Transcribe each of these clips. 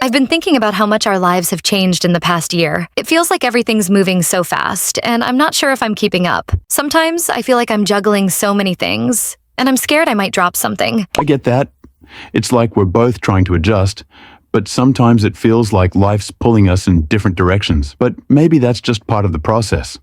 I've been thinking about how much our lives have changed in the past year. It feels like everything's moving so fast, and I'm not sure if I'm keeping up. Sometimes I feel like I'm juggling so many things, and I'm scared I might drop something. I get that. It's like we're both trying to adjust, but sometimes it feels like life's pulling us in different directions. But maybe that's just part of the process.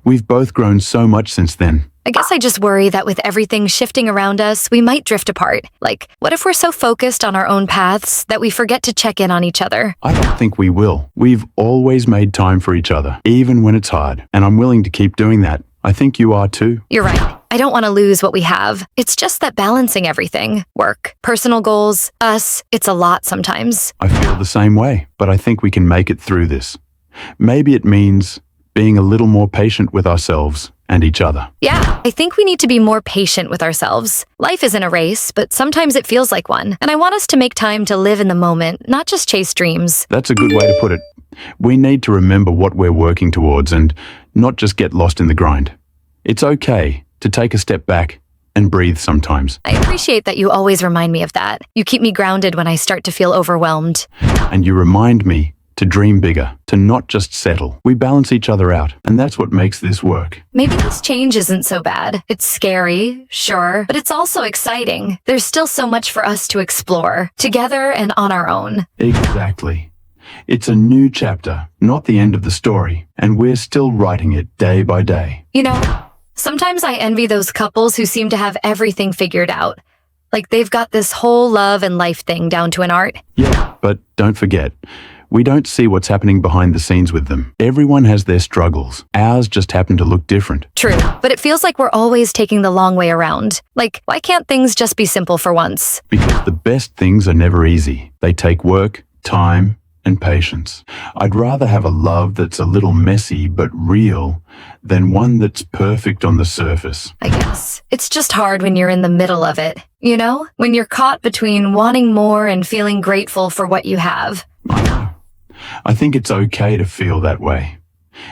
We've both grown so much since then. I guess I just worry that with everything shifting around us, we might drift apart. Like, what if we're so focused on our own paths that we forget to check in on each other? I don't think we will. We've always made time for each other, even when it's hard, and I'm willing to keep doing that. I think you are too. You're right. I don't want to lose what we have. It's just that balancing everything, work, personal goals, us, it's a lot sometimes. I feel the same way, but I think we can make it through this. Maybe it means being a little more patient with ourselves and each other. Yeah, I think we need to be more patient with ourselves. Life isn't a race, but sometimes it feels like one. And I want us to make time to live in the moment, not just chase dreams. That's a good way to put it. We need to remember what we're working towards and not just get lost in the grind. It's okay to take a step back and breathe sometimes. I appreciate that you always remind me of that. You keep me grounded when I start to feel overwhelmed. And you remind me to dream bigger, to not just settle. We balance each other out, and that's what makes this work. Maybe this change isn't so bad. It's scary, sure, but it's also exciting. There's still so much for us to explore, together and on our own. Exactly. It's a new chapter, not the end of the story, and we're still writing it day by day. Sometimes I envy those couples who seem to have everything figured out. Like they've got this whole love and life thing down to an art. Yeah, but don't forget, we don't see what's happening behind the scenes with them. Everyone has their struggles. Ours just happen to look different. True, but it feels like we're always taking the long way around. Like, why can't things just be simple for once? Because the best things are never easy. They take work, time, and patience. I'd rather have a love that's a little messy but real than one that's perfect on the surface. I guess. It's just hard when you're in the middle of it. When you're caught between wanting more and feeling grateful for what you have. I know. I think it's okay to feel that way.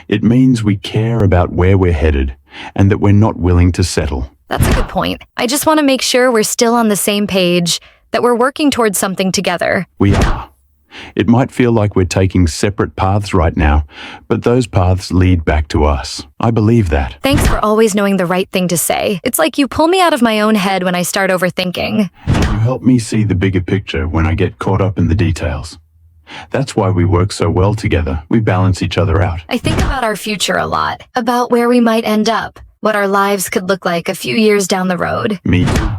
It means we care about where we're headed and that we're not willing to settle. That's a good point. I just want to make sure we're still on the same page, that we're working towards something together. We are. It might feel like we're taking separate paths right now, but those paths lead back to us. I believe that. Thanks for always knowing the right thing to say. It's like you pull me out of my own head when I start overthinking. You help me see the bigger picture when I get caught up in the details. That's why we work so well together. We balance each other out. I think about our future a lot, about where we might end up, what our lives could look like a few years down the road. Me too.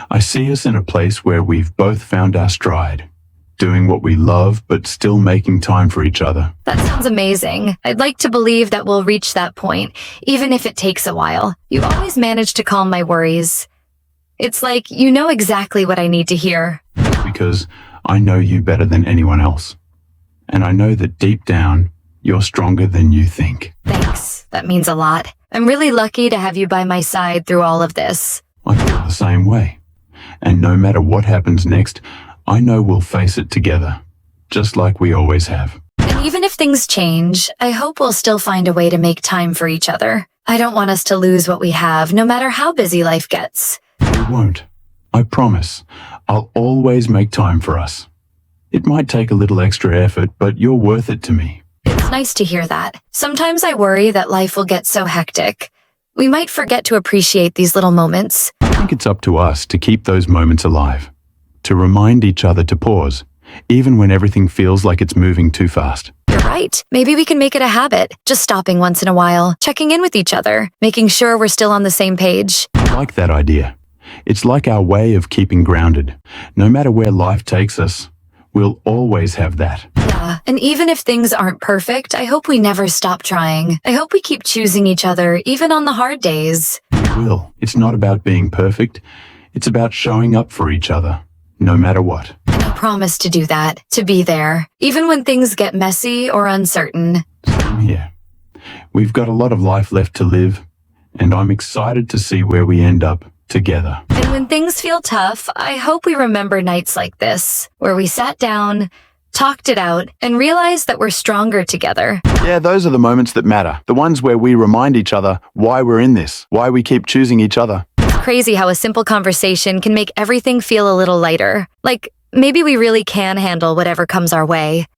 I see us in a place where we've both found our stride, doing what we love but still making time for each other. That sounds amazing. I'd like to believe that we'll reach that point, even if it takes a while. You always manage to calm my worries. It's like you know exactly what I need to hear. That's because I know you better than anyone else. And I know that deep down, you're stronger than you think. Thanks. That means a lot. I'm really lucky to have you by my side through all of this. I feel the same way. And no matter what happens next, I know we'll face it together, just like we always have. And even if things change, I hope we'll still find a way to make time for each other. I don't want us to lose what we have, no matter how busy life gets. We won't. I promise. I'll always make time for us. It might take a little extra effort, but you're worth it to me. It's nice to hear that. Sometimes I worry that life will get so hectic. We might forget to appreciate these little moments. I think it's up to us to keep those moments alive, to remind each other to pause, even when everything feels like it's moving too fast. You're right. Maybe we can make it a habit, just stopping once in a while, checking in with each other, making sure we're still on the same page. I like that idea. It's like our way of keeping grounded. No matter where life takes us, we'll always have that. Yeah, and even if things aren't perfect, I hope we never stop trying. I hope we keep choosing each other, even on the hard days. We will. It's not about being perfect. It's about showing up for each other, no matter what. And I promise to do that, to be there, even when things get messy or uncertain. Same here. We've got a lot of life left to live, and I'm excited to see where we end up together. And when things feel tough, I hope we remember nights like this, where we sat down, talked it out, and realized that we're stronger together. Yeah, those are the moments that matter. The ones where we remind each other why we're in this, why we keep choosing each other. It's crazy how a simple conversation can make everything feel a little lighter. Like, Maybe we really can handle whatever comes our way.